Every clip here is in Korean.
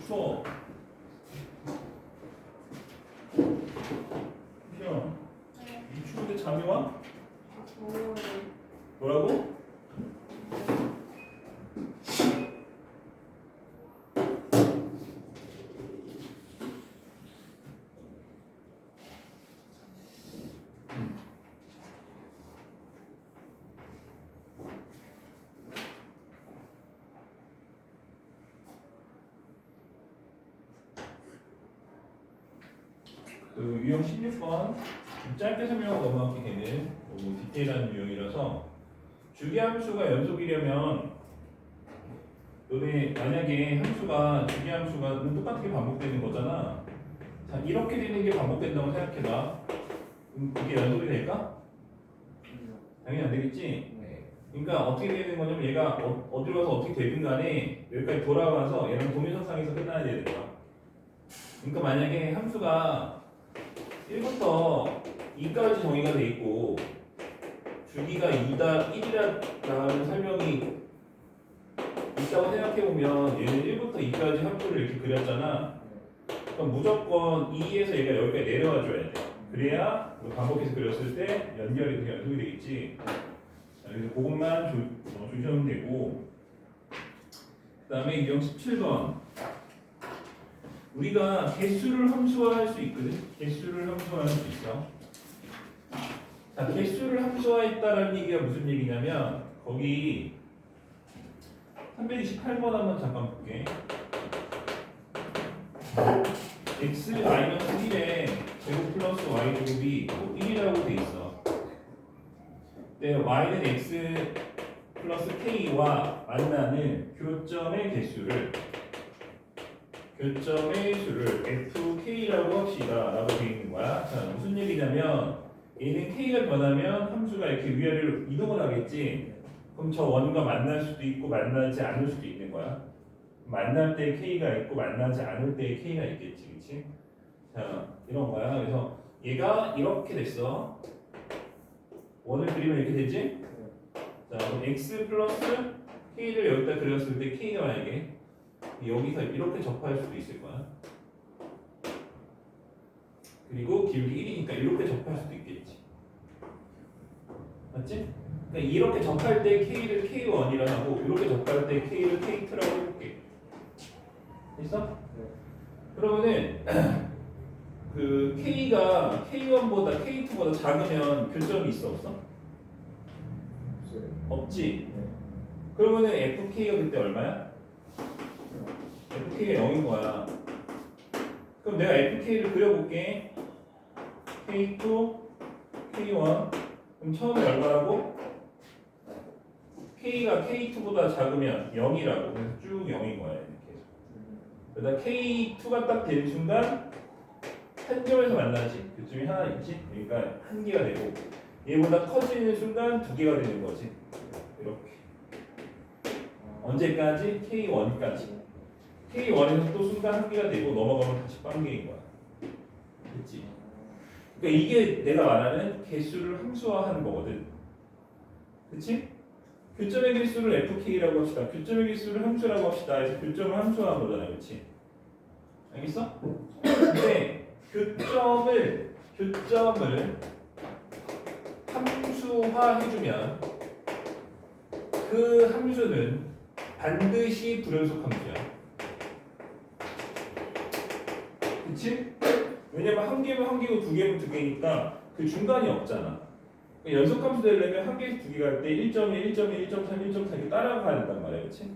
추워. 형, 이 추운데 잠이 와? 뭐라고? 그 유형 16번 짧게 설명하고 넘어갈게. 걔는 너무 디테일한 유형이라서 주기함수가 연속이려면 너네 만약에 함수가 주기함수가 똑같게 반복되는 거잖아. 자, 이렇게 되는 게 반복된다고 생각해봐. 그럼 그게 연속이 될까? 당연히 안 되겠지? 그러니까 어떻게 되는 거냐면 얘가 어디로 가서 어떻게 되든 간에 여기까지 돌아와서 얘는 도미선상에서 끝나야 되는 거야. 그러니까 만약에 함수가 1부터 2까지 정의가 돼 있고 주기가 2다 1이라는 설명이 있다고 생각해보면 얘는 1부터 2까지 함수를 이렇게 그렸잖아. 그럼 무조건 2에서 얘가 여기까지 내려와 줘야 돼. 그래야 반복해서 그렸을 때 연결이 그냥 연속이 되겠지. 자, 그래서 그것만 주시면 되고, 그 다음에 유형 17번 우리가 개수를 함수화할 수 있거든. 개수를 함수화할 수 있어. 자, 개수를 함수화했다라는 얘기가 무슨 얘기냐면 거기 328번 한번 잠깐 볼게. x-1에 제곱 플러스 y 제곱이 1이라고 돼 있어. 근데 y는 x 플러스 k와 만나는 교점의 개수를 교점의 수를 fk라고 합시다 라고 되어 있는 거야. 자, 무슨 얘기냐면 얘는 k가 변하면 함수가 이렇게 위아래로 이동을 하겠지. 그럼 저 원과 만날 수도 있고 만나지 않을 수도 있는 거야. 만날 때 k가 있고 만나지 않을 때 k가 있겠지, 그렇지? 자, 이런 거야. 그래서 얘가 이렇게 됐어. 원을 그리면 이렇게 되지? 자, 그럼 x 플러스 k를 여기다 그렸을 때 k가 만약에 여기서 이렇게 접할 수도 있을 거야. 그리고 기울기 1이니까 이렇게 접할 수도 있겠지. 맞지? 그러니까 이렇게 접할 때 K를 K1이라 하고 이렇게 접할 때 K를 K2라고 해볼게. 됐어? 그러면은 그 K가 K1보다 K2보다 작으면 교점이 있어 없어? 없지? 그러면은 FK가 그때 얼마야? FK가 0인 거야. 그럼 내가 FK를 그려볼게. K2, K1. 그럼 처음에 얼마라고? K가 K2보다 작으면 0이라고. 그래서 쭉 0인 거야. 이렇게. 그러다 K2가 딱 되는 순간 한 점에서 만나지. 그쯤이 하나 있지? 그러니까 한 개가 되고 얘보다 커지는 순간 두 개가 되는 거지. 이렇게. 언제까지? K1까지. K1에서 또 순간 한 개가 되고 넘어가면 다시 빵개인 거야. 그치? 그러니까 이게 내가 말하는 개수를 함수화하는 거거든. 그치? 교점의 개수를 FK라고 합시다. 교점의 개수를 함수라고 합시다. 해서 교점을 함수화한 거잖아. 그치? 알겠어? 근데 교점을 함수화해주면 그 함수는 반드시 불연속 함수야. 그치? 왜냐면 한 개면 한 개고 두 개면 두 개니까 그 중간이 없잖아. 그러니까 연속함수 되려면 한 개에서 두 개가 할 때 1.1, 1.1, 1.3, 1.4 이렇게 따라가야 된단 말이야. 그치?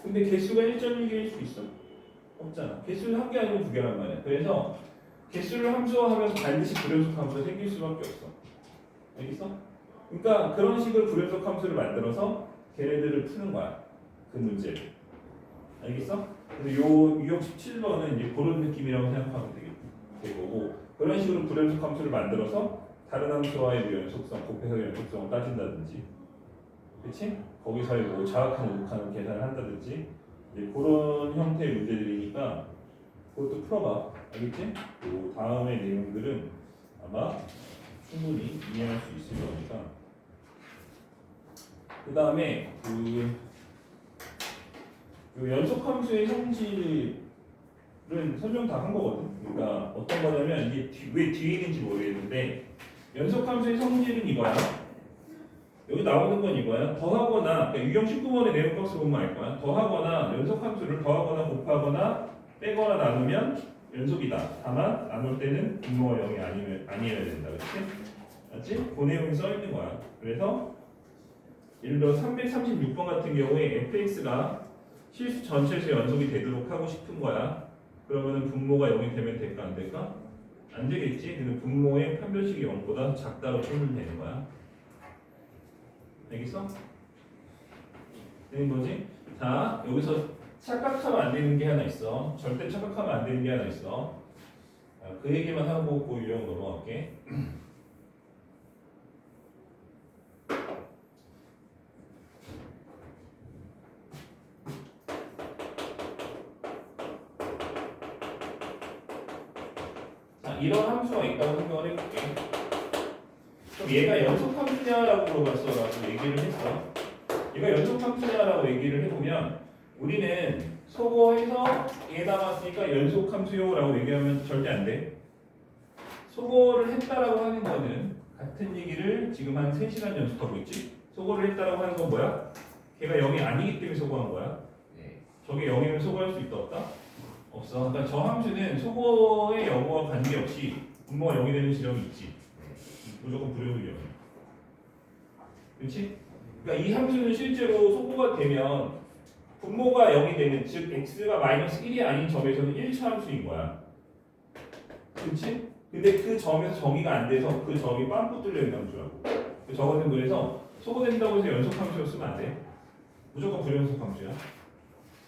근데 개수가 1.1개일 수 있어? 없잖아. 개수는 한 개 아니면 두 개란 말이야. 그래서 개수를 함수화하면 반드시 불연속 함수가 생길 수밖에 없어. 알겠어? 그러니까 그런 식으로 불연속 함수를 만들어서 걔네들을 푸는 거야. 그 문제를. 알겠어? 그래서 요 유형 17번은 이제 그런 느낌이라고 생각하면 되고 그런 식으로 불연속 함수를 만들어서 다른 함수와의 연속성, 곱해서 연속성을 따진다든지, 그치? 거기서의 뭐 자악한 우극하는 계산을 한다든지 이제 그런 형태의 문제들이니까 그것도 풀어봐. 알겠지? 그리고 다음의 내용들은 아마 충분히 이해할 수 있을 거니까. 그 다음에 그 연속함수의 성질을 설명 다 한 거거든. 그러니까 어떤 거냐면 이게 왜 뒤에 있는지 모르겠는데 연속함수의 성질은 이거야. 여기 나오는 건 이거야. 더하거나 그러니까 유형 19번의 내용 값을 보면 알 거야. 더하거나 연속함수를 더하거나 곱하거나 빼거나 나누면 연속이다. 다만 나눌 때는 분모가 0이 아니어야 된다. 그렇지? 맞지? 그 내용이 써 있는 거야. 그래서 예를 들어 336번 같은 경우에 fx가 실수 전체에서 연속이 되도록 하고 싶은 거야. 그러면은 분모가 0이 되면 될까 안 될까? 안 되겠지. 근데 분모의 판별식이 0보다 작다고 풀면 되는 거야. 알겠어? 되는 거지? 자, 여기서 착각하면 안 되는 게 하나 있어. 절대 착각하면 안 되는 게 하나 있어. 그 얘기만 하고 그 유형 넘어갈게. 자, 이런 함수가 있다고 생각을 해볼게. 그럼 얘가 연속함수냐라고 물어봤어라고 얘기를 했어. 얘가 연속함수냐라고 얘기를 해보면 우리는 소거해서 얘 남았으니까 연속함수요라고 얘기하면 절대 안 돼. 소거를 했다라고 하는 거는 같은 얘기를 지금 한 3시간 연속하고 있지. 소거를 했다라고 하는 건 뭐야? 걔가 0이 아니기 때문에 소거한 거야. 저게 0이면 소거할 수 있다 없다? 없어. 그러니까 저 함수는 소거의 여부와 관계없이 분모가 0이 되는 지점이 있지. 무조건 불여일견. 그렇지? 그러니까 이 함수는 실제로 소거가 되면 분모가 0이 되는 즉 x가 마이너스 1이 아닌 점에서는 1차 함수인 거야. 그렇지? 근데 그 점에서 정의가 안 돼서 그 점이 빵꾸 뚫려 있는 함수라고. 저거는 그래서 소거된다고 해서 연속 함수로 쓰면 안 돼. 무조건 불연속 함수야.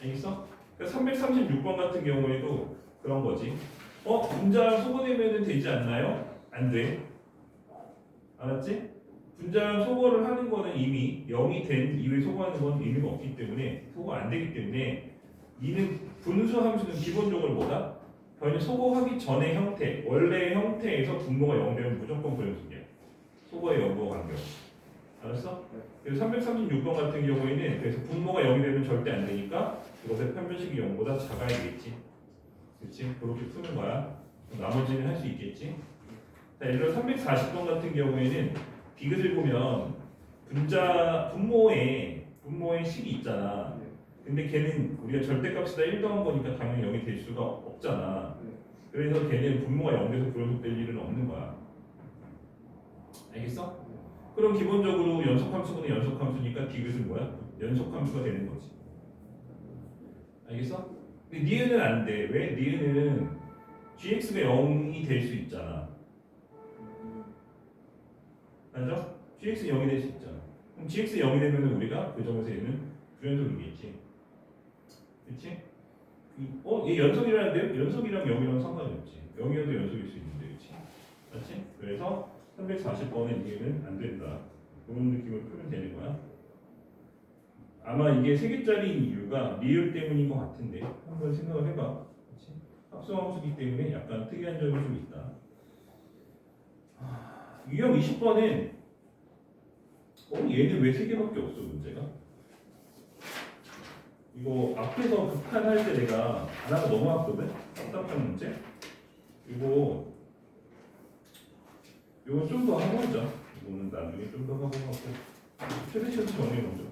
알겠어? 그러니까 336번 같은 경우에도 그런 거지. 분자랑 소거되면 되지 않나요? 안 돼. 알았지? 분자랑 소거를 하는 거는 이미 0이 된 이후에 소거하는 건 의미가 없기 때문에 소거 안 되기 때문에 이는 분수 함수는 기본적으로 뭐다? 변이 소거하기 전의 형태, 원래의 형태에서 분모가 0 되면 무조건 불연속이야. 소거의 여부와 관계없이. 알았어? 그래서 336번 같은 경우에는 그래서 분모가 0이 되면 절대 안 되니까 이것의 판별식이 0보다 작아야 되겠지. 그렇지? 그렇게 푸는 거야. 나머지는 할 수 있겠지. 자, 예를 들어 340번 같은 경우에는 디귿을 보면 분모에 식이 있잖아. 근데 걔는 우리가 절대값이다 1 더한 거니까 당연히 0이 될 수가 없잖아. 그래서 걔는 분모가 0 돼서 불연속될 일은 없는 거야. 알겠어? 그럼 기본적으로 연속함수는 연속함수니까 디귿은 뭐야? 연속함수가 되는 거지. 알겠어? 근데 니은은 안 돼. 왜? 니은은 gx가 0이 될 수 있잖아. 맞아? gx 0이 될 수 있잖아. 그럼 gx 0이 되면 우리가 그 점에서 얘는 불연속이겠지. 그치? 얘 연속이라는데 연속이랑 0이랑 상관이 없지. 0이어도 연속일 수 있는데, 그치? 맞지? 그래서 340번의 이해는 안 된다. 그런 느낌을 풀면 되는 거야. 아마 이게 3개짜리인 이유가 리을 때문인 것 같은데 한번 생각을 해봐. 그치? 합성함수기 때문에 약간 특이한 점이 좀 있다. 유형 20번은 얘는 왜 3개밖에 없어 문제가? 이거 앞에서 급한할 때 내가 하나가 넘어왔거든? 답답한 문제? 이건 좀 더 하고 하자. 이거는 나중에 좀 더 하고 최대치에서 정리 먼저.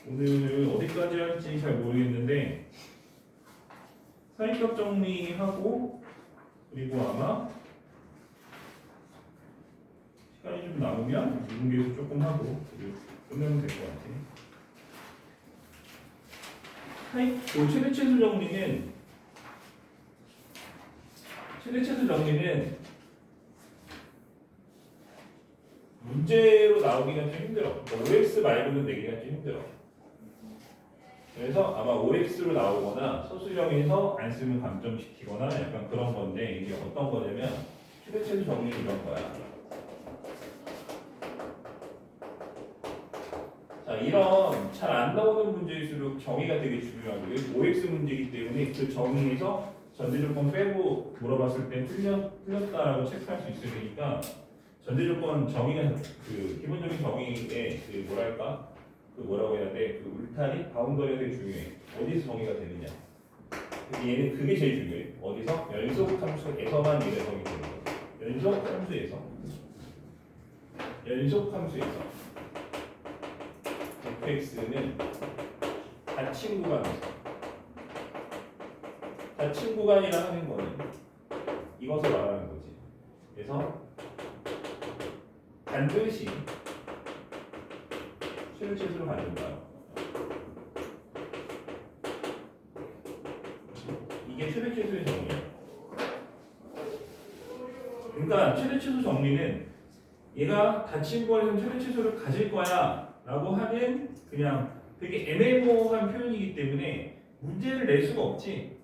오늘 어디까지 할지 잘 모르겠는데 사인값 정리하고 그리고 아마 시간이 좀 남으면 미분계수 조금 하고 그리고 끝내면 될 것 같아. 최대치수 정리는 문제로 나오기가 좀 힘들어. 그러니까 OX 말고는 내기가 좀 힘들어. 그래서 아마 OX로 나오거나 서술형에서 안 쓰면 감점시키거나 약간 그런 건데 이게 어떤 거냐면 최대치수 정리는 이런 거야. 자, 이런 잘 안 나오는 문제일수록 정의가 되게 중요하고요. OX 문제이기 때문에 그 정의에서 전제조건 빼고 물어봤을 때 틀렸다라고 체크할 수 있어야 되니까 전제조건 정의가 그 기본적인 정의의 그 뭐랄까 그 뭐라고 해야 돼? 그 울타리 바운더리가 되게 중요해. 어디서 정의가 되느냐. 얘는 그게 제일 중요해. 어디서? 연속함수에서만 얘가 정의 되는 거야. 연속함수에서 fx는 닫힌 구간이라 하는 거는 이것을 말하는 거지. 그래서 반드시 최대치수로 갖는다. 이게 최대치수의 정리야. 그러니까 최대치수 정리는 얘가 닫힌 거에서 최대치수를 가질 거야 라고 하는 그냥 되게 애매모호한 표현이기 때문에 문제를 낼 수가 없지.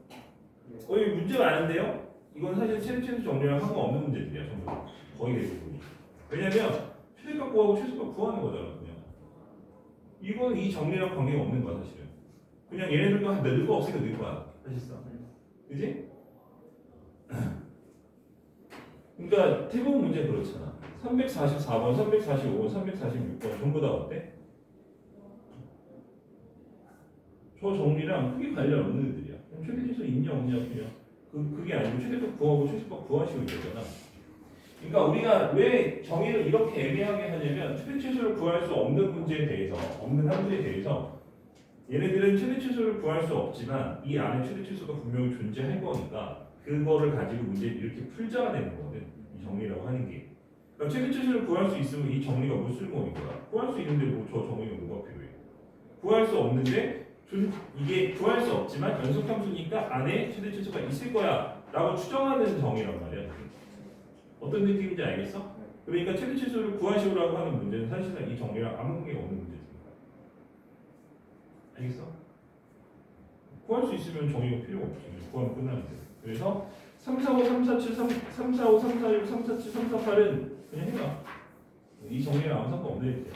거의 문제 많은데요? 이건 사실 최대치수 정리랑 상관없는 문제들이야. 전부 거의 대부분이. 왜냐면 최대값 구하고 최소값 구하는 거잖아. 그냥 이건 이 정리랑 관계가 없는 거야 사실은. 그냥 얘네들도 늘 거 없으니까 늘 거야 사실상. 그지? 그러니까 대부분 문제 그렇잖아. 344번, 345번, 346번 전부 다 어때? 저 정리랑 크게 관련 없는 애들이야. 최대치수 있냐 없냐 그냥 그게 아니고 최대값 구하고 최소값 구하시고 이러잖아. 그러니까 우리가 왜 정의를 이렇게 애매하게 하냐면 최대치수를 구할 수 없는 문제에 대해서, 없는 함수에 대해서 얘네들은 최대치수를 구할 수 없지만 이 안에 최대치수가 분명히 존재할 거니까 그거를 가지고 문제를 이렇게 풀자가 되는 거거든. 이 정리라고 하는 게. 그러니까 최대치수를 구할 수 있으면 이 정리가 뭐 쓸모인 거야. 구할 수 있는데 뭐 저 정의가 뭐가 필요해. 구할 수 없는데 이게 구할 수 없지만 연속함수니까 안에 최대치수가 있을 거야 라고 추정하는 정의란 말이야. 어떤 느낌인지 알겠어? 그러니까 최대치수를 구하시오라고 하는 문제는 사실은 이 정리랑 아무 관계가 없는 문제입니다. 알겠어? 구할 수 있으면 정의가 필요가 없지. 구하면 끝나는 돼. 그래서 345, 347, 345, 346, 347, 348은 그냥 해봐. 이 정리랑 아무 상관없는 일이야.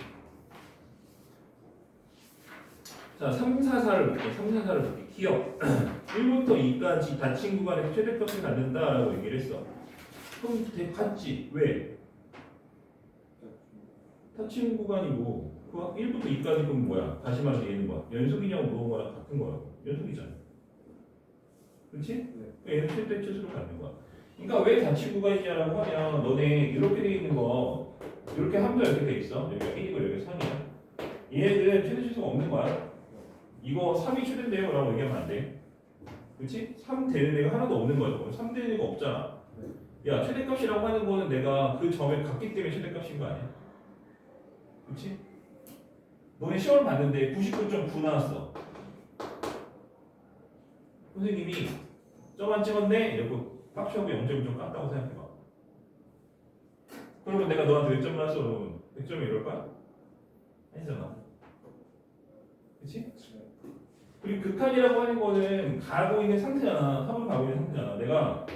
자, 344를 볼게. 344를 볼게. 기억. 1부터 2까지 닫힌 구간에서 최대값을 갖는다라고 얘기를 했어. 그럼 같지. 왜? 닫힌 구간이고 그 1부터 2까지 그럼 뭐야? 다시 말해서 얘는 뭐야? 연속이냐고 물어본 거랑 같은 거라고. 연속이잖아. 그렇지? 네. 얘는 최대치수로 갖는 거야. 그러니까 왜 닫힌 구간이냐라고 하면 너네 이렇게 돼 있는 거 이렇게 함수가 이렇게 돼 있어. 여기가 1이고 여기가 3이야. 얘네들은 최대치수가 없는 거야. 이거 3이 최대인데요 라고 얘기하면 안 돼. 그렇지? 3 되는 애가 하나도 없는 거야. 3 되는 애가 없잖아. 야, 최대값이라고 하는 거는 내가 그 점에 갔기 때문에 최대값인 거 아니야? 그렇지? 너네 시험을 봤는데 99.9 나왔어. 선생님이 점만 찍었네? 이러고 빡치하고 0.1 좀 깠다고 생각해봐. 그러면 내가 너한테 몇 점 나왔어? 그러면 100점이 이럴 거야? 아니잖아. 그렇지? 그리고 극한이라고 하는 거는 가고 있는 상태잖아. 합을 가고 있는 상태잖아. 내가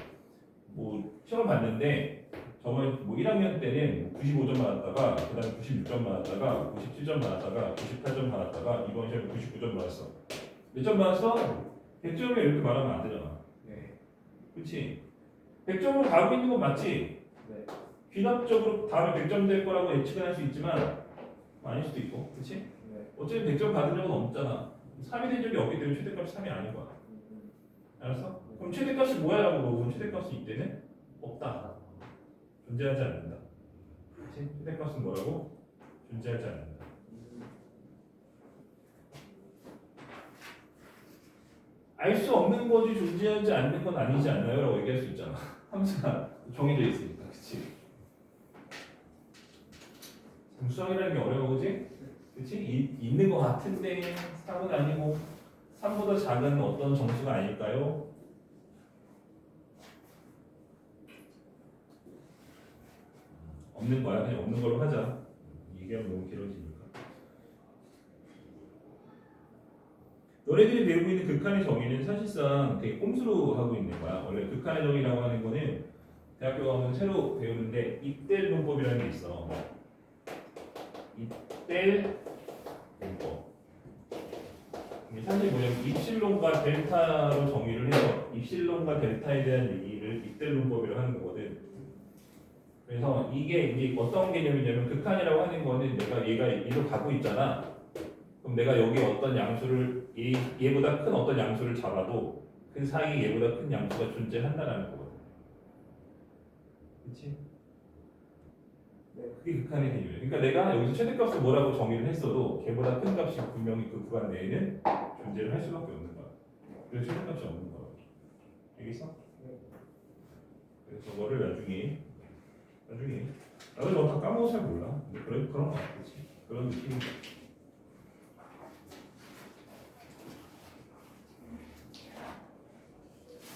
뭐 시험을 봤는데 저번에 뭐 1학년 때는 95점 받았다가 그 다음에 96점 받았다가 97점 받았다가 98점 받았다가 이번 시험에 99점 받았어. 몇 점 받았어? 100점을 이렇게 말하면 안 되잖아. 네. 그렇지? 100점으로 가고 있는 건 맞지? 네. 귀납적으로 다음에 100점 될 거라고 예측은 할 수 있지만 아닐 수도 있고. 그렇지? 네. 어차피 100점 받은 적은 없잖아. 3이 된 적이 없기 때문에 최대값이 3이 아닌 거야. 알았어? 그럼 최대값이 뭐야? 라고 물어보면 최대값이 이때는 없다. 존재하지 않는다. 그치? 최대값은 뭐라고? 존재하지 않는다. 알 수 없는 거지 존재하지 않는 건 아니지 않나요? 라고 얘기할 수 있잖아. 함수가 정해져 있으니까. 그치? 수학이라는 게 어려워, 그치? 그치? 있는 것 같은데 3은 아니고 3보다 작은 어떤 정수가 아닐까요? 없는 거야. 그냥 없는 걸로 하자. 얘기하면 너무 길어지니까. 너네들이 배우고 있는 극한의 정의는 사실상 되게 꼼수로 하고 있는 거야. 원래 극한의 정의라고 하는 거는 대학교 가면 새로 배우는데 입델 논법이라는 게 있어. 입델 논법. 이게 사실 뭐냐면 입실론과 델타로 정의를 해서 입실론과 델타에 대한 얘기를 입델 논법이라고 하는 거거든. 그래서 이게 이제 어떤 개념이냐면 극한이라고 하는 거는 내가 얘가 이로 가고 있잖아. 그럼 내가 여기 어떤 양수를 얘보다 큰 어떤 양수를 잡아도 그 사이에 얘보다 큰 양수가 존재한다라는 거거든. 그렇지? 그게 극한의 개념이야. 그러니까 내가 여기서 최대값을 뭐라고 정의를 했어도 걔보다 큰 값이 분명히 그 구간 내에는 존재를 할 수밖에 없는 거야. 그래서 최대값이 없는 거야. 알겠어? 그래서 뭐를 나중에 나도 저거 다 까먹어서 잘 몰라. 근데 그런 거 같지. 그런 느낌인 거.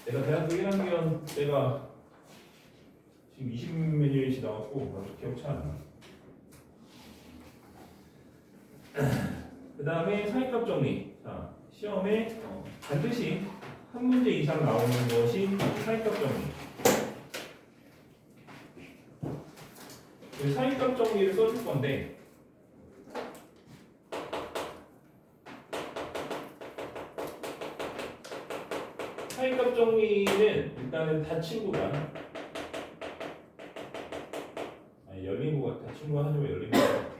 내가 대학교 1학년 때가 지금 20몇 년이 지나갔고 나도 기억 잘 안 나. 그 다음에 사이값 정리. 자, 시험에 반드시 한 문제 이상 나오는 것이 사이값 정리. 사이값 정리를 써줄 건데 사이값 정리는 일단은 닫힌 구간 열린 구간 닫힌 구간 하지만 열린 구간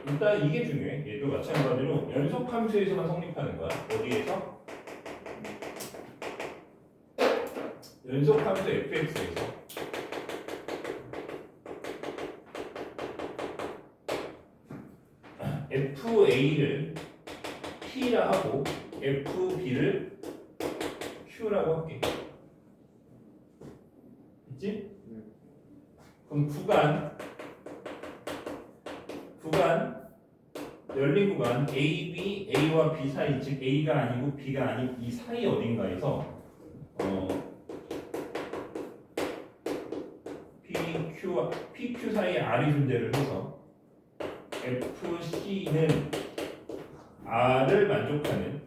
일단 이게 중요해. 얘도 마찬가지로 연속함수에서만 성립하는 거야. 어디에서? 연속함수 fx에서 FA를 P라 하고 FB를 Q라고 할게. 있지? 그럼 구간 열린 구간 A와 B 사이, 즉 A가 아니고 B가 아닌 이 사이 어딘가에서 PQ 사이에 R이 존재를 해서 FC는 R을 만족하는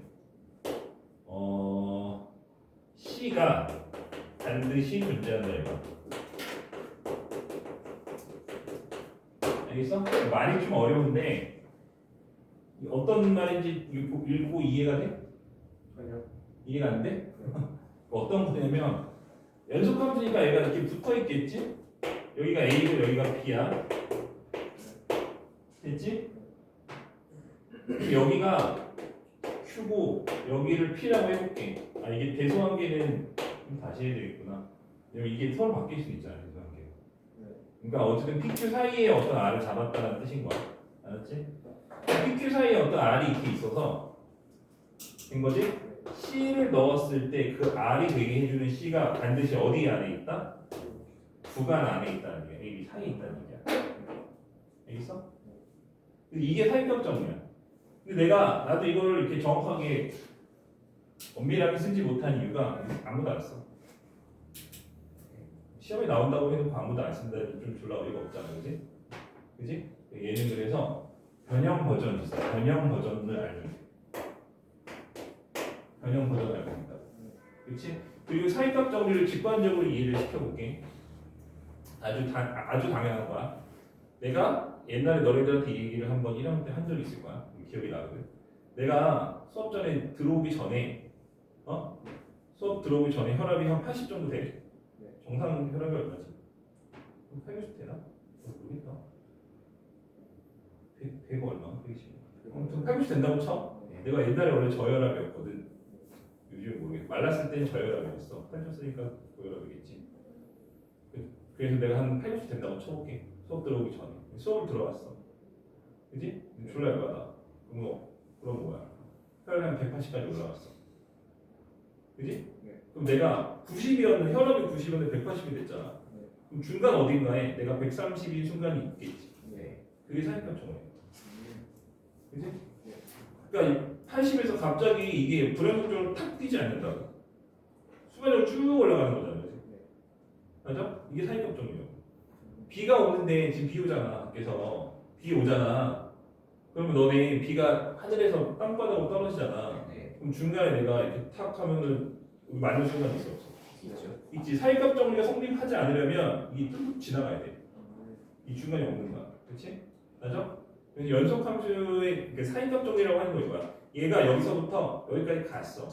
C가 반드시 존재한다 이거. 알겠어? 말이 좀 어려운데 어떤 말인지 읽고 이해가 돼? 아니요. 이해가 안 돼? 어떤 거냐면 연속함수니까 얘가 이렇게 붙어 있겠지? 여기가 A고 여기가 B야. 됐지? 여기가 Q고 여기를 P라고 해볼게. 아 이게 대소관계는 좀 다시 해야 되겠구나. 이게 서로 바뀔 수 있잖아 대소관계. 그러니까 어쨌든 PQ 사이에 어떤 R을 잡았다는 뜻인 거야. 알았지? PQ 사이에 어떤 R이 이렇게 있어서 된 거지? C를 넣었을 때 그 R이 되게 해주는 C가 반드시 어디 안에 있다? 구간 안에 있다는 얘기야. A, B 사이에 있다는 얘기야. 알겠어? 이게 사이값 정리야. 근데 나도 이걸 이렇게 정확하게 엄밀하게 쓰지 못한 이유가 아무도 안 써. 시험에 나온다고 해놓고 아무도 안 쓴다는 좀 졸라 어이가 없잖아, 그지? 그지? 얘는 그래서 변형 버전이 있어. 변형 버전을 알면 돼. 변형 버전을 알면 된다. 그렇지? 그리고 사이값 정리를 직관적으로 이해를 시켜볼게. 아주 당연한 거야. 내가 옛날에 너희들한테 이 얘기를 한번 1학년 때 한 적이 있을 거야. 기억이 나거든. 내가 수업 전에 들어오기 전에 수업 들어오기 전에 혈압이 한 80 정도 돼. 정상 혈압이 얼마지? 80 되나? 모르겠다. 100 얼마? 120. 아무튼 80 된다고 쳐. 내가 옛날에 원래 저혈압이었거든. 요즘 모르겠어. 말랐을 때는 저혈압이었어. 빠졌으니까 고혈압이겠지. 그래서 내가 한 80 된다고 쳐볼게. 수업 들어오기 전에. 수업을 들어왔어. 그지? 졸라 열받아. 그럼 뭐야? 혈압이 한 180까지 올라갔어. 그지? 그럼 내가 90이었는데 혈압이 90이었는데 180이 됐잖아. 그럼 중간 어딘가에 내가 130인 순간이 있겠지. 그게 사이값 정리야. 그지? 그러니까 80에서 갑자기 이게 불연속적으로 탁 뛰지 않는다고. 순간적으로 쭉 올라가는 거잖아. 그지? 맞아? 이게 사이값 정리야. 비가 오는데 지금 비 오잖아. 밖에서 비 오잖아. 그러면 너네 비가 하늘에서 땅바닥으로 떨어지잖아. 그럼 중간에 내가 이렇게 탁 하면은 맞는 순간 있어 없어? 있지. 사이값 정리가 성립하지 않으려면 이게 뚝뚝 지나가야 돼. 이 중간이 없는 거야. 그렇지? 맞아? 그래서 연속함수의 사이값 정리라고 하는 거 이거야. 얘가 여기서부터 여기까지 갔어.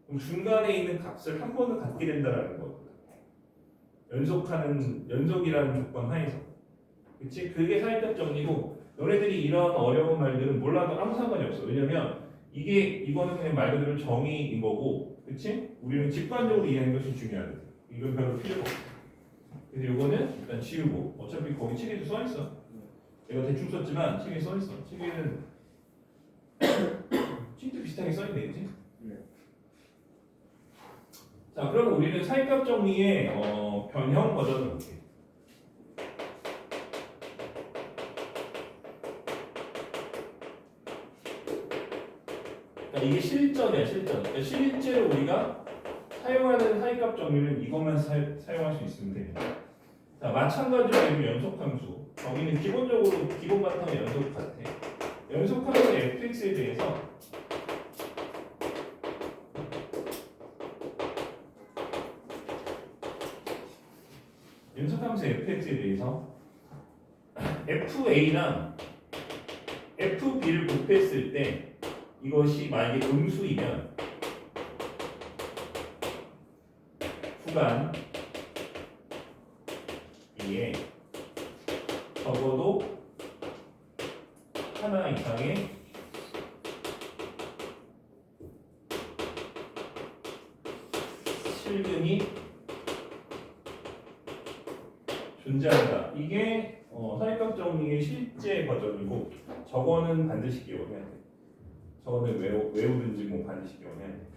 그럼 중간에 있는 값을 한 번은 갖게 된다라는 거거든. 연속이라는 조건 하에서. 그렇지? 그게 사이값 정리고 너네들이 이런 어려운 말들은 몰라도 아무 상관이 없어. 왜냐면 이거는 그냥 말 그대로 정의인 거고, 그치? 우리는 직관적으로 이해하는 것이 중요하거든. 이건 별로 필요가 없어. 그래서 이거는 일단 지우고, 어차피 거기 책에도 써 있어. 내가 대충 썼지만 책에 써 있어. 책에는 책도 비슷하게 써 있네, 그치? 자, 그럼 우리는 사이값 정리의 변형 버전을 볼게. 그러니까 이게 실전이야, 실전. 그러니까 실제로 우리가 사용하는 사이값 정리는 이것만 사용할 수 있으면 됩니다. 자, 마찬가지로 연속함수. 정의는 기본적으로 기본 바탕의 연속 같아. 연속함수 fx에 대해서 연속함수 fx에 대해서 fa랑 fb를 곱했을 때 이것이 만약에 음수이면 구간 B에 적어도 하나 이상의 실근이 존재한다. 이게 사이값 정리의 실제 버전이고, 저거는 반드시 기억해야 돼. 저거는 외우든지 뭐 반드시 기억해야 돼.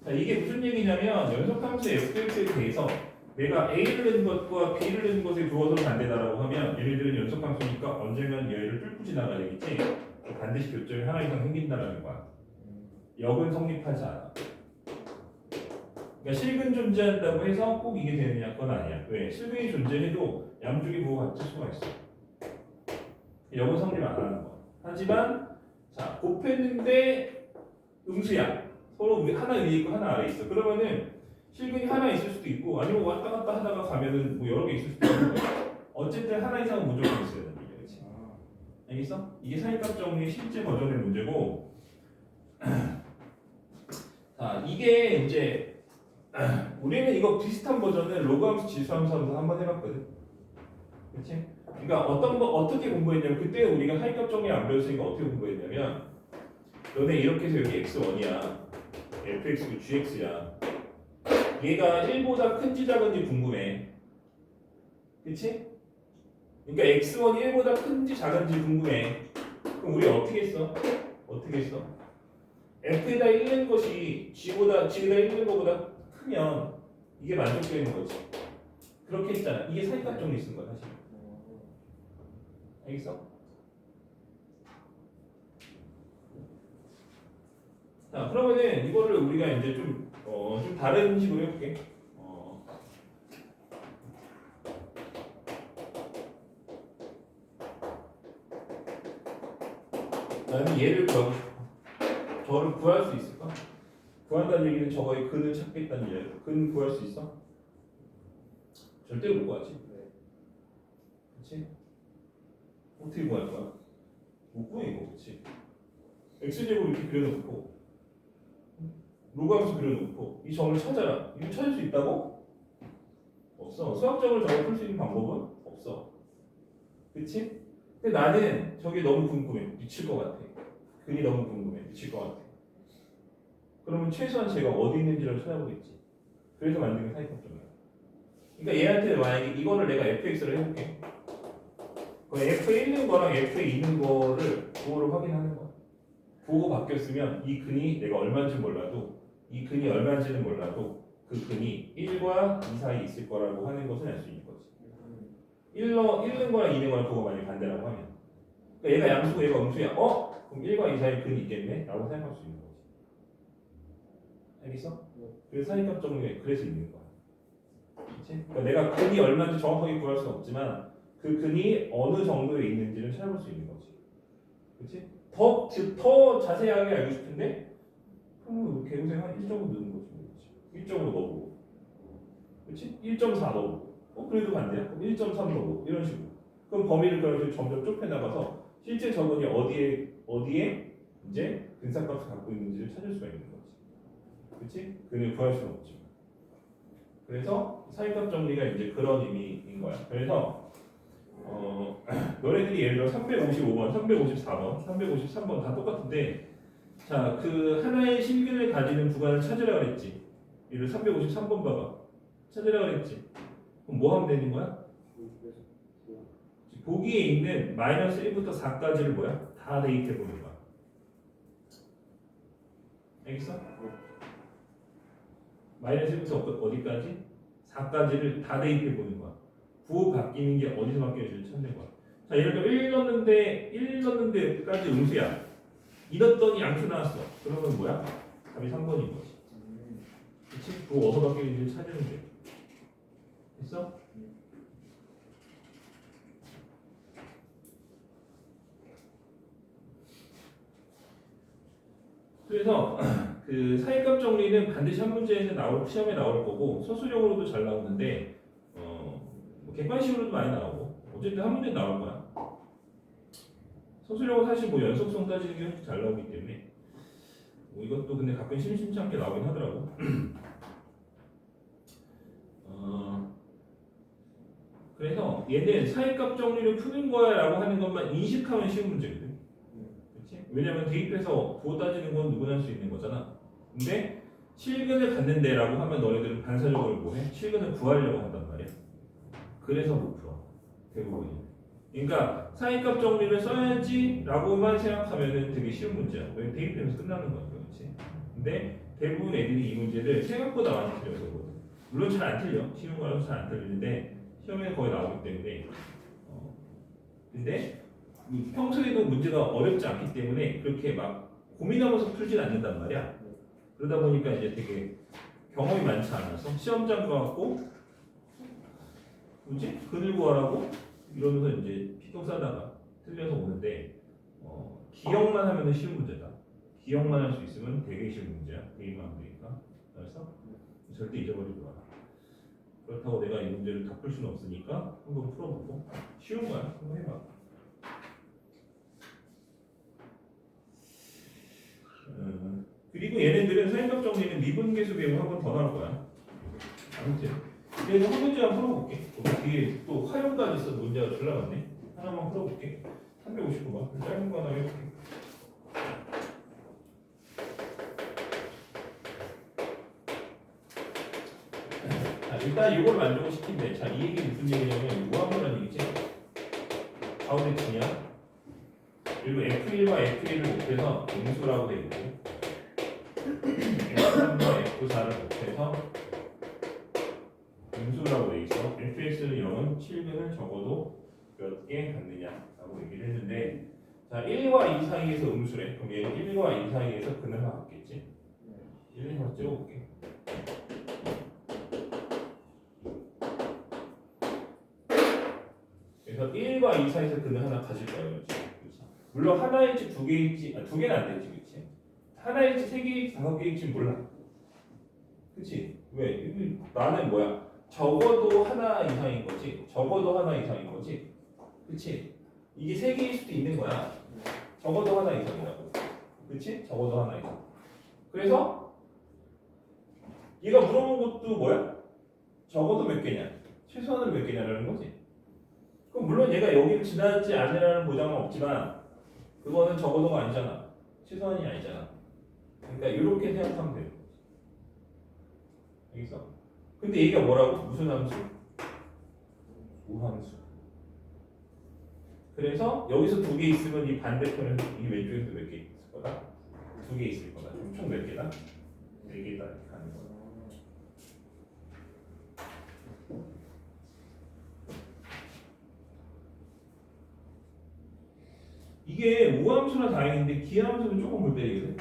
자, 이게 무슨 얘기냐면 연속함수 fx에 대해서 내가 a를 낸 것과 b를 낸 것의 두어서 반대다라고 하면 얘네들은 연속함수니까 언젠간 얘를 뚫고 지나가야 되겠지. 반드시 교점이 하나 이상 생긴다라는 거야. 역은 성립하지 않아. 그러니까 실근 존재한다고 해서 꼭 이게 되느냐, 그건 아니야. 왜? 실근이 존재해도 양쪽이 부호가 같을 수가 있어. 역은 성립 안 하는 거야. 하지만 자, 곱했는데 음수야. 서로 하나 위에 있고 하나 아래에 있어. 그러면은 실근이 하나 있을 수도 있고, 아니면 왔다 갔다 하다가 가면은 뭐 여러 개 있을 수도 있는 거야. 어쨌든 하나 이상은 무조건 있어야 된다. 그렇지? 알겠어? 이게 사이값 정리의 실제 버전의 문제고, 자, 이게 이제 우리는 이거 비슷한 버전을 로그함수, 지수함수하면서 한번 해봤거든. 그렇지? 그러니까 어떻게 공부했냐면, 그때 우리가 사이값 정리 안 배웠으니까 어떻게 공부했냐면, 너네 이렇게 해서 여기 x1이야, fx고 gx야. 얘가 1보다 큰지 작은지 궁금해. 그치? 그러니까 x1이 1보다 큰지 작은지 궁금해. 그럼 우리 어떻게 했어? 어떻게 했어? f에다 1는 것이 g에다 1는 것보다 크면 이게 만족되는 거지. 그렇게 했잖아. 이게 사이값 정리 쓴 거야, 사실. 알겠어? 자, 그러면은 이거를 우리가 이제 좀 다른 식으로 해볼게. 나는 얘를 구하고 싶어. 저를 구할 수 있을까? 구한다는 얘기는 저거의 근을 찾겠다는 얘기야. 근 구할 수 있어? 절대로 못 구하지. 그렇지? 어떻게 구할 거야? 못 구해 이거, 그렇지? x제곱 이렇게 그려놓고 로그함수 그려놓고 이 점을 찾아라. 이거 찾을 수 있다고? 없어. 수학적으로 저걸 풀 수 있는 방법은 없어. 그치? 근데 나는 저게 너무 궁금해. 미칠 것 같아. 근이 너무 궁금해. 미칠 것 같아. 그러면 최소한 제가 어디 있는지를 찾아보겠지. 그래서 만든 게 사이값정이야. 그러니까 얘한테 만약에 이거를 내가 fx를 해볼게. f에 있는 거랑 f에 있는 거를 부호를 확인하는 거야. 부호가 바뀌었으면 이 근이 내가 얼마인지 몰라도, 이 근이 얼마인지는 몰라도 그 근이 1과 2 사이에 있을 거라고 하는 것은 알 수 있는 거지. 1는 거랑 2는 거랑 부호가 만약에 반대라고 하면, 그러니까 얘가 양수고 얘가 음수야. 그럼 1과 2 사이에 근이 있겠네? 라고 생각할 수 있는 거지. 알겠어? 그래서 사이값 정리가 그래서 있는 거야. 그치? 그러니까 내가 근이 얼마인지 정확하게 구할 수는 없지만 그 근이 어느 정도에 있는지는 찾아볼 수 있는 거지. 그치? 더 자세하게 알고 싶은데 그럼 개구생 한 1.5 넣는 거지. 1.5 넣어보고, 그치? 1.4 넣어보고, 그래도 반대야? 그럼 1.3 넣어보고, 이런 식으로. 그럼 범위를 그렇게 점점 좁혀나가서 실제 저건이 어디에 이제 근사값을 갖고 있는지를 찾을 수가 있는 거지. 그치? 근을 구할 수는 없지. 그래서 사이값 정리가 이제 그런 의미인 거야. 그래서 너네들이 예를 들어 355번, 354번, 353번 다 똑같은데 자, 그 하나의 실근을 가지는 구간을 찾으라 그랬지. 예를 들어 353번 봐봐. 찾으라 그랬지. 그럼 뭐 하면 되는 거야? 보기에 있는 마이너스 1부터 4까지를 뭐야? 다 대입해 보는 거야. 알겠어? 마이너스 1부터 어디까지? 4까지를 다 대입해 보는 거야. 부호 바뀌는 게 어디서 바뀌는지 찾는 거야. 자, 예를 들어 1 넣는데까지 음수야. 2 넣었더니 양수 나왔어. 그러면 뭐야? 답이 3번인 거지. 그치? 부호 어디서 바뀌는지 찾으면 돼. 됐어? 그래서 그 사이값 정리는 반드시 한 문제에는 시험에 나올 거고 서술형으로도 잘 나오는데 뭐 객관식으로도 많이 나오고 어쨌든 한 문제 나올 거야. 서술형은 사실 뭐 연속성 따지는 게 훨씬 잘 나오기 때문에 뭐 이것도 근데 가끔 심심찮게 나오긴 하더라고. 그래서 얘는 사이값 정리를 푸는 거야라고 하는 것만 인식하면 쉬운 문제거든. 그렇지? 왜냐면 대입해서 부호 따지는 건 누구나 할 수 있는 거잖아. 근데 실근을 갖는데라고 하면 너희들은 반사적으로 뭐해? 실근을 구하려고 한단 말이야. 그래서 못 풀어. 대부분이. 그러니까 사이값 정리를 써야지라고만 생각하면은 되게 쉬운 문제야. 왜 대입하면서 끝나는 거야, 그렇지? 근데 대부분 애들이 이 문제를 생각보다 많이 틀려서 그러거든. 물론 잘 안 틀려. 쉬운 거라서 잘 안 틀리는데 시험에 거의 나오기 때문에. 근데 평소에도 문제가 어렵지 않기 때문에 그렇게 막 고민하면서 풀진 않는단 말이야. 그러다 보니까 이제 되게 경험이 많지 않아서 시험장 가갖고 뭐지? 근을 구하라고 이러면서 이제 피똥 싸다가 틀려서 오는데 기억만 하면 쉬운 문제다. 기억만 할 수 있으면 되게 쉬운 문제야. 대입만 하면 되니까. 그래서 절대 잊어버리지 마라. 그렇다고 내가 이 문제를 다 풀 수는 없으니까 한번 풀어보고 쉬운 거야. 한번 해봐. 그리고 얘네들은 사인값 정리는 미분계수 배우 한 번 더 나올 거야. 아무튼 그래서 한 문제 한번 풀어볼게. 뒤에 또 활용까지 있어서 문제가 졸라 많네. 하나만 풀어볼게. 359번 짧은 거 하나 해볼게. 자, 일단 이걸 만족을 시킨대. 자, 이 얘기 무슨 얘기냐면 무한무라는 얘기지. 가운데 치냐? 그리고 F1과 F1을 곱해서 음수라고 되어 있고 F3과 F4를 곱해서 음수라고 되어 있어. fx는 0은 7근을 적어도 몇 개 갖느냐라고 얘기를 했는데 자 1과 2 사이에서 음수래. 그럼 얘는 1과 2 사이에서 근을 하나 갖겠지. 1을 한번 찍어볼게. 그래서 1과 2 사이에서 근을 하나 가질 거예요. 그렇지? 물론 하나일지 두 개일지 두 개는 안 되지. 그렇지? 하나일지 세 개일지 다섯 개일지 몰라. 그렇지? 왜? 나는 뭐야? 적어도 하나 이상인 거지. 적어도 하나 이상인 거지. 그치? 이게 세 개일 수도 있는 거야. 적어도 하나 이상이라고. 그치? 적어도 하나 이상. 그래서 얘가 물어본 것도 뭐야? 적어도 몇 개냐? 최소한으로 몇 개냐라는 거지. 그럼 물론 얘가 여기를 지나지 않으라는 보장은 없지만 그거는 적어도가 아니잖아. 최소한이 아니잖아. 그러니까 이렇게 생각하면 돼요. 알겠어? 근데 얘가 뭐라고? 무슨 함수? 우함수. 그래서 여기서 두 개 있으면 이 반대편은 이 왼쪽에서 몇 개 있을 거다? 두 개 있을 거다. 그럼 총 몇 개다? 네 개다 이렇게 가는 거다. 이게 우함수나 다행인데 기함수는 조금 불편이거든.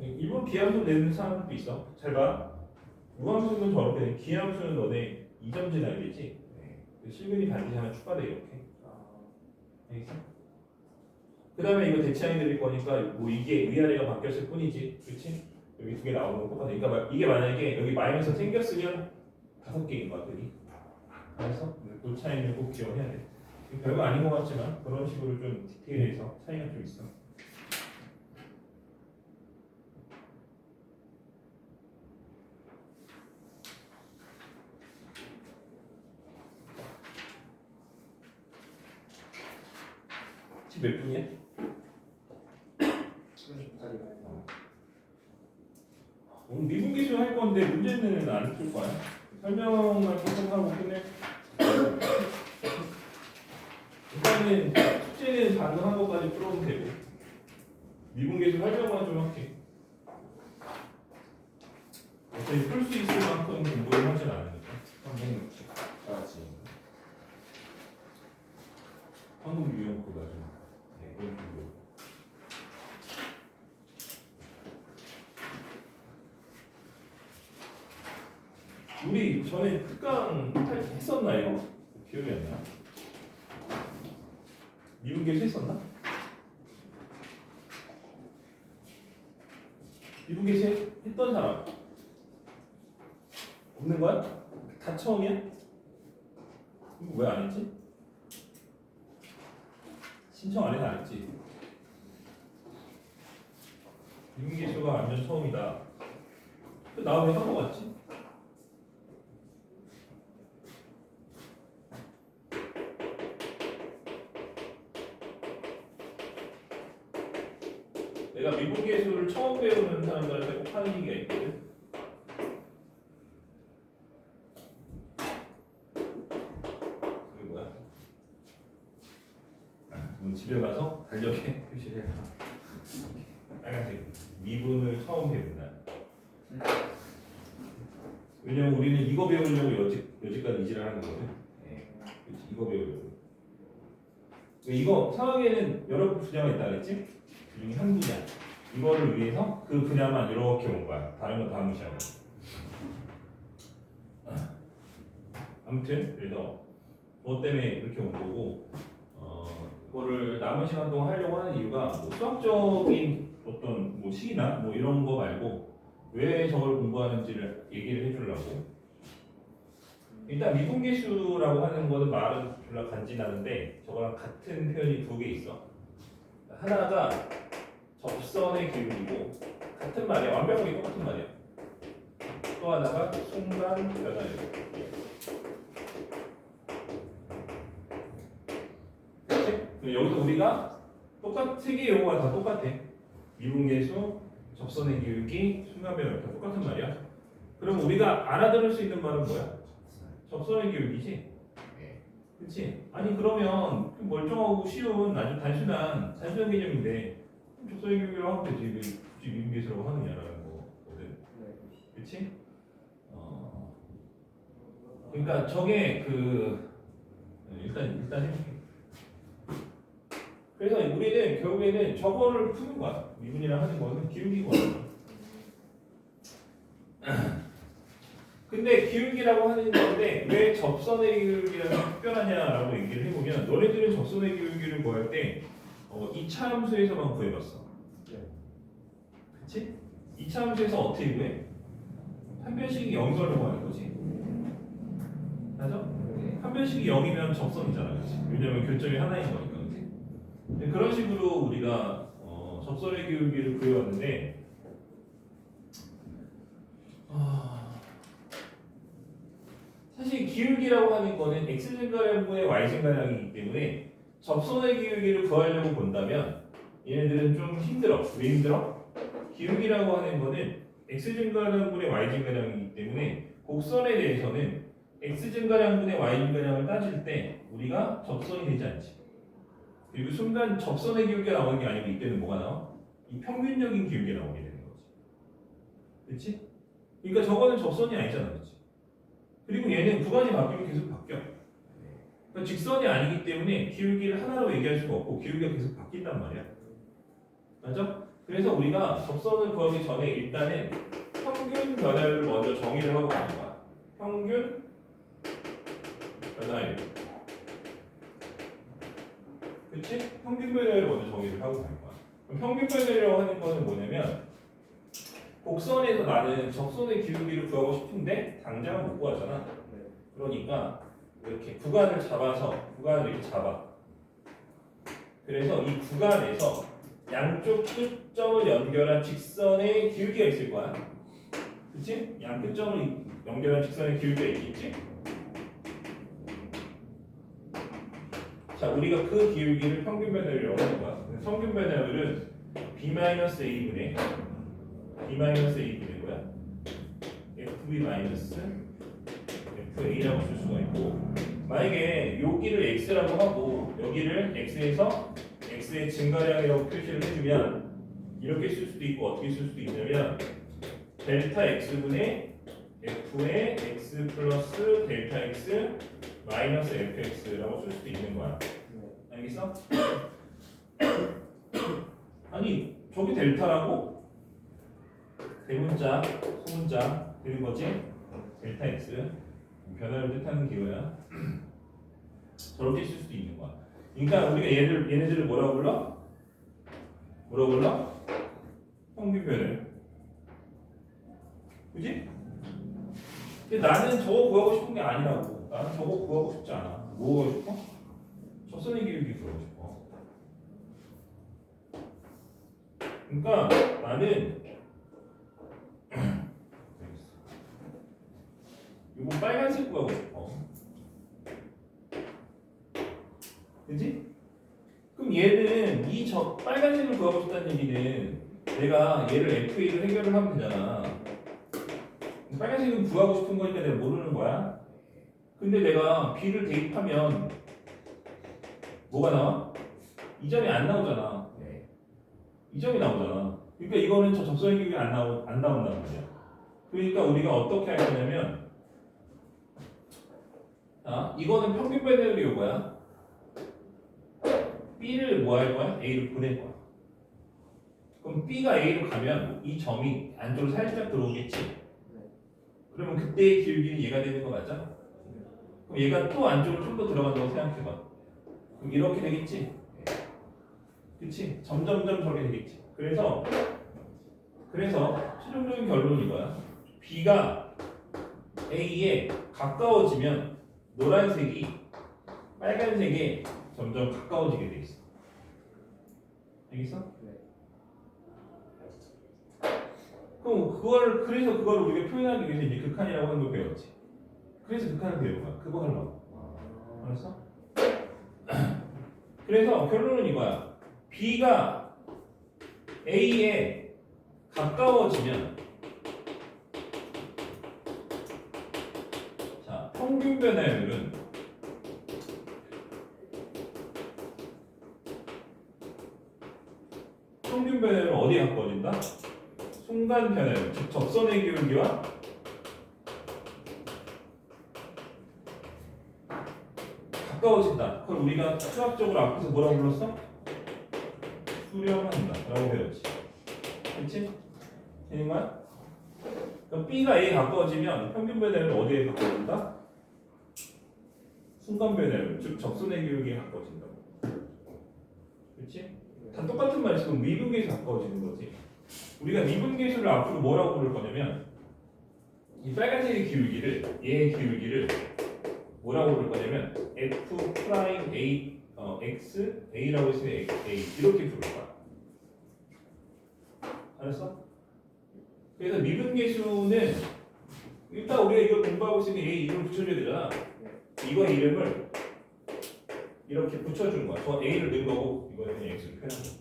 일본 기함수 내는 사람들도 있어. 잘 봐. 우함수는 저렇게 기함수는 너네 2점 지나야겠지. 실근이 반드시 하나 추가돼 이렇게. 알겠어? 그 다음에 이거 대치항이 드릴 거니까 뭐 이게 위아래가 바뀌었을 뿐이지. 그렇지? 여기 두 개 나오는 거 똑같아. 그러니까 이게 만약에 여기 마이너스 생겼으면 5개인 거야. 그게. 알았어? 그 차이는 꼭 기억해야 돼. 별거 아닌 것 같지만 그런 식으로 좀 디테일해서 차이가 좀 있어. 지금 몇 분이야? 오늘 미분계수 할 건데 문제는 안 풀 거야. 설명만 계속 하고 끝내. 일단은 숙제는 방금 한 것까지 풀어도 되고 미분계수 설명만 좀 할게. 어차피 풀 수 있을 만큼 공부를 하진 않으니까. 한국 유형 그거 나중에. 네, 그런 식으로. 우리 전에 특강 했었나요? 기억이 안 나. 미분계수 했었나? 미분계수 했던 사람 없는 거야? 다 처음이야? 왜 안 했지? 신청 안 해서 안 했지. 미분계수가 완전 처음이다. 나 왜 한 거 같지? 내가 미분계수를 처음 배우는 사람들한테 꼭 하는 얘기가 있거든. 그게 뭐야? 집에 가서 달력에 표시를 해. 빨간색. 미분을 처음 배운다. 왜냐면 우리는 이거 배우려고 여지까지 이지를 하는 거거든. 네. 그렇지, 이거 배우려고. 이거 상황에는 여러 분야가 있다 그랬지? 그 중에 한 분야. 이거를 위해서 그 분야만 이렇게 온 거야. 다른 거 다 무시하고. 아무튼 그래서 그것 때문에 이렇게 온 거고, 이거를 남은 시간 동안 하려고 하는 이유가 뭐 수학적인 어떤 뭐 식이나 뭐 이런 거 말고 왜 저걸 공부하는지를 얘기를 해주려고. 일단 미분계수라고 하는 거는 말은 별로 간지나는데 저거랑 같은 표현이 두 개 있어. 하나가 접선의 기울기고 같은 말이야. 완벽하게 똑같은 말이야. 또 하나가 순간 변화율. 그치? 여기서 우리가 똑같게 용어가 다 똑같아. 미분계수, 접선의 기울기, 순간 변화율 다 똑같은 말이야. 그럼 우리가 알아들을 수 있는 말은 뭐야? 접선의 기울기지? 그치? 아니 그러면 멀쩡하고 쉬운 아주 단순한 개념인데 접선의 기울기라고 하면 되지. 왜 굳이 미분계수라고 하느냐라는 거거든. 그치? 그러니까 저게 일단 해볼게. 그래서 우리는 결국에는 저거를 푸는 거야. 미분이랑 하는 거는 기울기거든. 근데 기울기라고 하는 건데 왜 접선의 기울기라고 특별하냐라고 얘기를 해보면 너네들은 접선의 기울기를 구할 때 2차 함수에서만 구해봤어. 그치? 2차 함수에서 어떻게 구해? 한 변식이 0이걸로 구하는 거지. 맞아? 한 변식이 0이면 접선이잖아. 그치? 왜냐면 교점이 하나인 거니까. 그치? 그런 식으로 우리가 접선의 기울기를 구해왔는데 사실 기울기라고 하는 거는 x증가량분의 y증가량이기 때문에 접선의 기울기를 구하려고 본다면 얘네들은 좀 힘들어. 왜 힘들어? 기울기라고 하는 거는 x증가량분의 y증가량이기 때문에 곡선에 대해서는 x증가량분의 y증가량을 따질 때 우리가 접선이 되지 않지. 그리고 순간 접선의 기울기가 나오는 게 아니고 이때는 뭐가 나와? 이 평균적인 기울기가 나오게 되는 거지. 그렇지? 그러니까 저거는 접선이 아니잖아. 그렇지? 그리고 얘는 구간이 바뀌면 계속 바뀌어. 그러니까 직선이 아니기 때문에 기울기를 하나로 얘기할 수가 없고 기울기가 계속 바뀐단 말이야. 맞죠? 그래서 우리가 접선을 구하기 전에 일단은 평균 변화율을 먼저 정의를 하고 가는 거야. 평균 변화율. 그치? 평균 변화율을 먼저 정의를 하고 가는 거야. 그럼 평균 변화율이라고 하는 거는 뭐냐면 곡선에서 나는 접선의 기울기를 구하고 싶은데 당장은 못 구하잖아. 그러니까 이렇게 구간을 이렇게 잡아. 그래서 이 구간에서 양쪽 끝점을 연결한 직선의 기울기가 있을 거야. 그치? 양 끝점을 연결한 직선의 기울기가 있겠지? 자, 우리가 그 기울기를 평균 변화율이라고 하는 거야. 평균 변화율은 b-a분의 b-a분의 뭐야? fb-fa라고 쓸 수가 있고, 만약에 여기를 x라고 하고 여기를 x에서 x의 증가량이라고 표시를 해주면 이렇게 쓸 수도 있고 어떻게 쓸 수도 있냐면 델타 x분의 f의 x 플러스 델타 x 마이너스 fx라고 쓸 수도 있는 거야. 알겠어? 아니 저기 델타라고 대문자 소문자 되는 거지. 델타 x 변화를 뜻하는 기호야. 저렇게 쓸 수도 있는 거야. 그러니까 우리가 얘네들을 뭐라고 불러? 뭐라고 불러? 평균 변화율. 그지? 근데 나는 저거 구하고 싶은 게 아니라고. 나는 저거 구하고 싶지 않아. 뭐 구하고 싶어? 접선의 기울기 구하고 싶어. 그러니까 나는 이거 빨간색 구하고 싶어. 그지? 그럼 얘는 이 저 빨간색을 구하고 싶다는 얘기는 내가 얘를 FA를 해결을 하면 되잖아. 빨간색은 구하고 싶은 거니까 내가 모르는 거야. 근데 내가 B를 대입하면 뭐가 나와? 이 점이 안 나오잖아. 이 점이 나오잖아. 그러니까 이거는 저 접선의 기울기 안 나온다는 거야. 그러니까 우리가 어떻게 할 거냐면, 이거는 평균 변화율이 이거야. B를 뭐 할 거야? A를 보낼 거야. 그럼 B가 A로 가면 이 점이 안쪽으로 살짝 들어오겠지. 그러면 그때의 기울기는 얘가 되는 거 맞아? 그럼 얘가 또 안쪽으로 좀 더 들어간다고 생각해봐. 그럼 이렇게 되겠지? 그치? 점점점 저렇게 되겠지. 그래서 최종적인 결론은 이거야. B가 A에 가까워지면 노란색이 빨간색에 점점 가까워지게 돼 있어. 알겠어? 그럼 그래서 그걸 우리가 표현하기 위해서 이제 극한이라고 하는 걸 배웠지. 그래서 극한을 배운 거야. 그거 하려고. 알았어? 그래서 결론은 이거야. B가 A에 가까워지면, 자, 평균 변화율은 어디에 가까워진다? 순간 변화율, 즉 접선의 기울기와 가까워진다. 그걸 우리가 수학적으로 앞에서 뭐라고 불렀어? 수렴한다 라고 배웠지. 그렇지? 되는 거야? 그럼 B가 A에 가까워지면 평균 변화율은 어디에 가까워진다? 순간 변화율, 즉 접선의 기울기에 가까워진다고. 그렇지? 다 똑같은 말이지. 그럼 미분계수 가까워지는 거지. 우리가 미분계수를 앞으로 뭐라고 부를 거냐면, 이 빨간색의 기울기를, 얘의 기울기를 뭐라고 부를 거냐면 f 프라임 a x a라고 했으면 x a 이렇게 부를 거야. 알았어? 그래서 미분계수는 일단 우리가 이걸 공부하고 있으니 a 이름을 붙여줘야 되잖아. 이거 이름을 이렇게 붙여주는 거야. 저 a를 넣은 거고 이거는 그냥 x를 표현한 거야.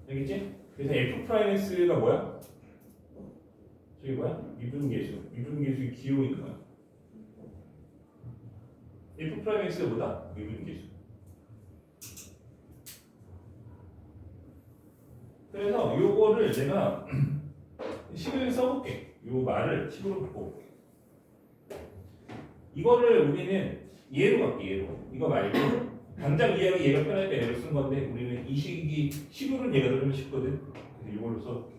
알겠지? 그래서 f 프라임 x가 뭐야? 저기 뭐야? 미분계수의 기호인 거야. f 프라임 x가 뭐다? 미분계수. 그래서 요거를 내가 식을 써볼게. 요 말을 식으로 바꿔볼게. 이거를 우리는 얘로 갈게. 얘로. 이거 말고 당장 이해하기 얘가 편하니까 얘로 쓴 건데 우리는 이 식으로는 얘가 좀 쉽거든. 그래서 이걸로 써볼게.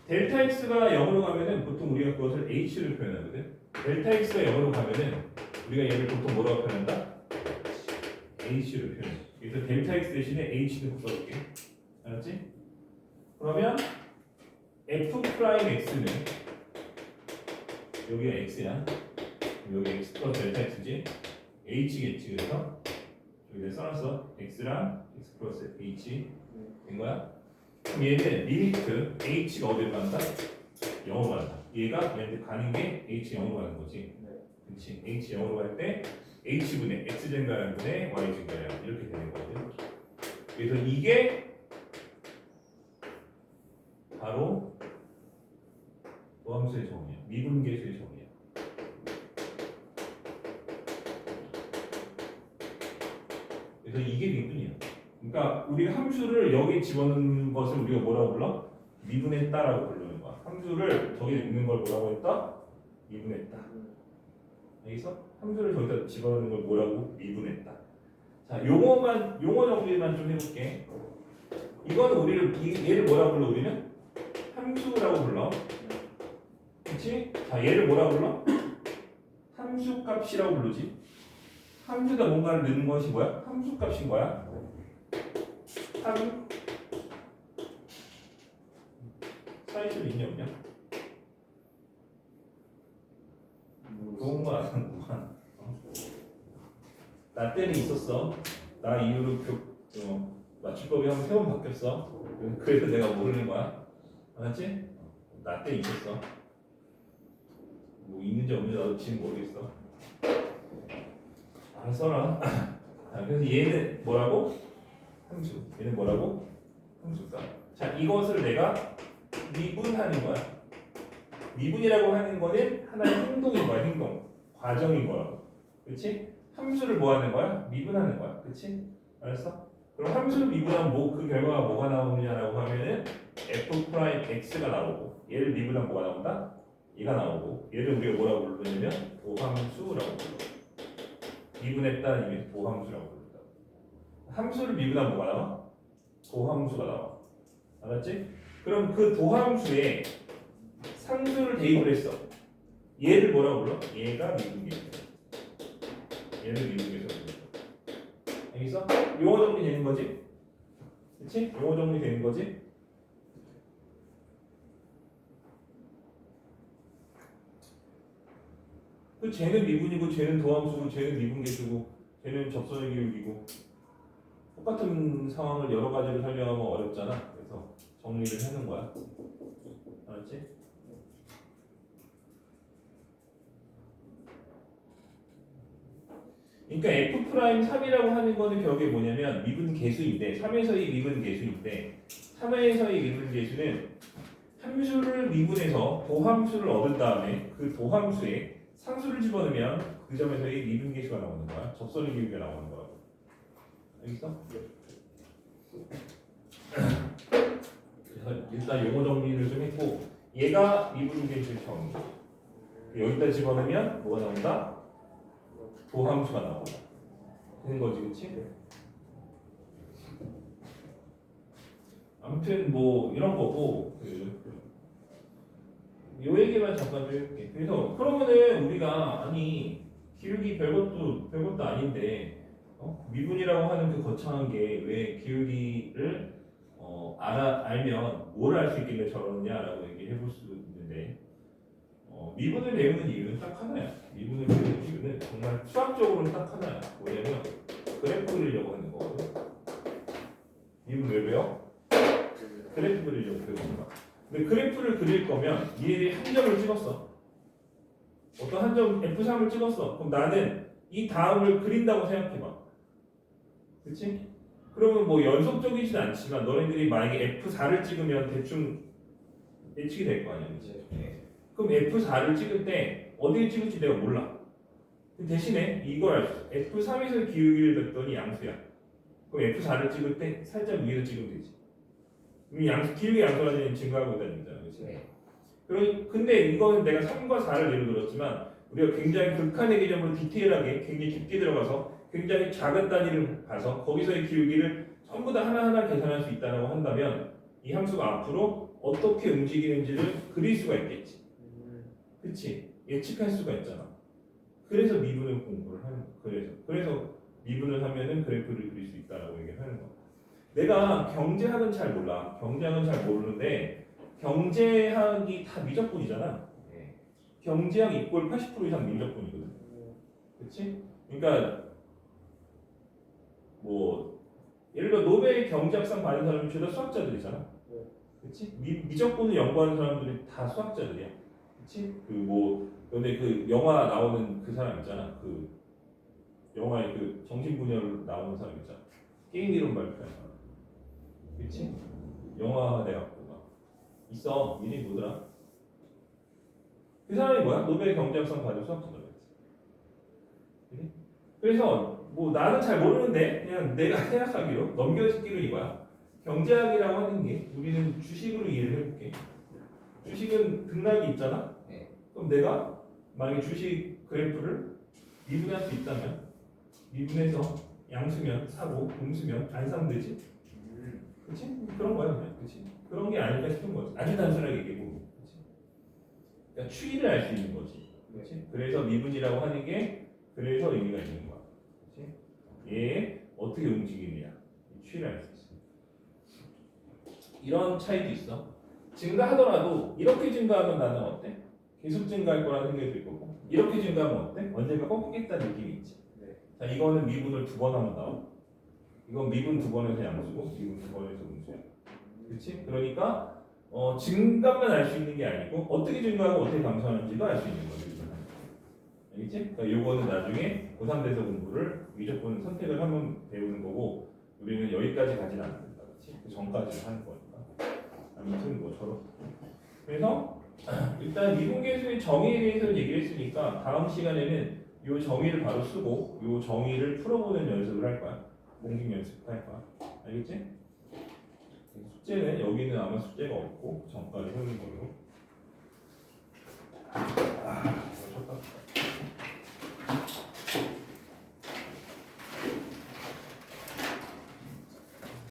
델타 x가 0으로 가면은 보통 우리가 그것을 h를 표현하거든. 델타 x가 0으로 가면은 우리가 얘를 보통 뭐라고 표현한다? h를 표현해. 그래서 델타 x 대신에 h를 써볼게. 알았지? 그러면 f 프라임 x는 여기가 x야. 여기 x 플러스 델타 x지. h겠지. 그래서 여기다 써놨어. x랑 x 플러스 h 된 거야. 그럼 얘는 리미트 h가 어디로 간다? 0으로 간다. 얘가 얘한테 가는 게 h 0으로 가는 거지. 그렇지. h 0으로 갈 때 h분의 x증가량분의 y증가량 이렇게 되는 거거든요. 그래서 이게 바로 도함수의 정의야. 미분계수의 정의야. 그래서 이게 미분이야. 그러니까 우리가 함수를 여기 집어넣는 것을 우리가 뭐라고 불러? 미분했다라고 부르는 거야. 함수를 저기 있는 걸 뭐라고 했다? 미분했다. 여기서 함수를 저기다 집어넣는 걸 뭐라고? 미분했다. 자, 용어 정리만 좀 해볼게. 이건 얘를 뭐라고 불러? 우리는 함수라고 불러. 그렇지? 자, 얘를 뭐라고 불러? 함수값이라고 부르지. 함수가 뭔가를 넣는 것이 뭐야? 함수값인 거야. 사이즈는 있냐 없냐? 그런 거 아는구만. 나 때는 있었어. 나 이후로 맞춤법이 한 3번 바뀌었어. 그래서 내가 모르는 거야. 알았지? 나 때 있었어. 뭐 있는지 없는지 나도 지금 모르겠어. 써라. 자, 그래서 얘는 뭐라고? 함수. 얘는 뭐라고? 함수값. 자, 이것을 내가 미분하는 거야. 미분이라고 하는 거는 하나의 행동인 거야. 행동. 과정인 거라고. 그렇지? 함수를 뭐 하는 거야? 미분하는 거야. 그렇지? 알았어? 그럼 함수를 미분하면 그 결과가 뭐가 나오느냐라고 하면은 f 프라임 x가 나오고, 얘를 미분하면 뭐가 나온다? 얘가 나오고, 얘를 우리가 뭐라고 부르냐면 도함수라고 불러. 미분했다는 의미에서 도함수라고 부른다. 함수를 미분하면 뭐가 나와? 도함수가 나와. 알았지? 그럼 그 도함수에 상수를 대입을 했어. 얘를 뭐라고 불러? 얘가 미분계수. 얘를 미분계수 불러. 알겠어? 용어 정리 되는 거지? 그치? 용어 정리 되는 거지? 그 쟤는 미분이고 쟤는 도함수고 쟤는 미분계수고 쟤는 접선의 기울기고 똑같은 상황을 여러 가지로 설명하면 어렵잖아. 그래서 정리를 해놓은 거야. 알았지? 그러니까 F'3이라고 하는 거는 결국에 뭐냐면 미분계수인데 3에서의 미분계수인데 3에서의 미분계수는 함수를 미분해서 도함수를 얻은 다음에 그 도함수에 상수를 집어넣으면 그 점에서의 미분계수가 나오는 거야. 접선의 기울기가 나오는 거야. 알겠어? 그래서 일단 용어 정리를 좀 했고 얘가 미분계수의 정의. 여기다 집어넣으면 뭐가 나온다? 도함수가 나온다. 되는 거지, 그치? 아무튼 뭐 이런 거고 요 얘기만 잠깐 좀 해볼게. 그래서 그러면은 우리가 아니 기울기 별것도 아닌데 미분이라고 하는 그 거창한 게 왜 기울기를 알면 뭘 알 수 있길래 저러느냐라고 얘기해 볼 수 있는데 미분을 배우는 이유는 딱 하나야. 미분을 배우는 이유는 정말 수학적으로는 딱 하나야. 뭐냐면 그래프 그리려고 하는 거거든. 미분 왜 배워? 그래프 그리려고 배우는 거야. 근데 그래프를 그릴 거면 얘 한 점을 찍었어. 어떤 한 점 F3을 찍었어. 그럼 나는 이 다음을 그린다고 생각해봐. 그치? 그러면 뭐 연속적이진 않지만 너네들이 만약에 F4를 찍으면 대충 예측이 될 거 아니야. 그치? 그럼 F4를 찍을 때 어디에 찍을지 내가 몰라. 대신에 이걸 알 수 있어. F3에서 기울기를 뒀더니 양수야. 그럼 F4를 찍을 때 살짝 위에서 찍으면 되지. 기울기 양수가 증가하고 있다는 얘기잖아. 그치? 근데 이거는 내가 3과 4를 예로 들었지만 우리가 굉장히 극한의 개념으로 디테일하게 굉장히 깊게 들어가서 굉장히 작은 단위를 봐서 거기서의 기울기를 전부 다 하나하나 계산할 수 있다고 한다면 이 함수가 앞으로 어떻게 움직이는지를 그릴 수가 있겠지. 그치? 예측할 수가 있잖아. 그래서 미분을 공부를 하는 거야. 그래서 미분을 하면은 그래프를 그릴 수 있다라고 얘기하는 거야. 내가 경제학은 잘 몰라. 경제학은 잘 모르는데 경제학이 다 미적분이잖아. 경제학 이꼴 80% 이상 미적분이거든. 그렇지? 그러니까 뭐 예를 들어 노벨 경제학상 받은 사람이 죄다 수학자들이잖아. 그렇지? 미적분을 연구하는 사람들이 다 수학자들이야. 그렇지? 근데 그 영화 나오는 그 사람 있잖아. 영화에 그 정신분열로 나오는 사람 있잖아. 게임 이름 발표한 사람. 그치? 영화 대학교가 있어. 이름이 뭐더라? 그 사람이 뭐야? 노벨 경제학상 받은 수학자라고 했어. 그치? 그래서 뭐 나는 잘 모르는데 그냥 내가 생각하기로 넘겨짓기로 이거야. 경제학이라고 하는 게 우리는 주식으로 이해를 해볼게. 주식은 등락이 있잖아. 네. 그럼 내가 만약에 주식 그래프를 미분할 수 있다면 미분해서 양수면 사고 음수면 안 사면 되지. 그렇지? 그런 거야 그냥. 그렇지? 그런 게 아닐까 싶은 거지. 아주 단순하게 얘기해보면. 그렇지? 그러니까 추이를 알 수 있는 거지. 그렇지? 그래서 미분이라고 하는 게 그래서 의미가 있는 거야. 그렇지? 얘 어떻게 움직이느냐 이 추이를 알 수 있어. 이런 차이도 있어. 증가하더라도 이렇게 증가하면 나는 어때? 계속 증가할 거라는 생각이 들 거고 이렇게 증가하면 어때? 언젠가 꺾이겠다는 느낌이 있지. 네. 자 이거는 미분을 2번 하면 나와. 이건 미분 2번에서 양수고 미분 2번에서 음수야. 그렇지? 그러니까 증감만 알 수 있는 게 아니고 어떻게 증가하고 어떻게 감소하는지도 알 수 있는 거지. 알겠지? 그러니까 요거는 나중에 고3 돼서 공부를 무조건 선택을 하면 배우는 거고 우리는 여기까지 가지는 않는다. 그렇지? 그 전까지는 하는 거니까. 아무튼 뭐처럼. 그래서 일단 미분계수의 정의에 대해서 얘기를 했으니까 다음 시간에는 요 정의를 바로 쓰고 요 정의를 풀어보는 연습을 할 거야. 공식 연습할 거야. 알겠지? 숙제는 여기는 아마 숙제가 없고 전까지 하는 걸로.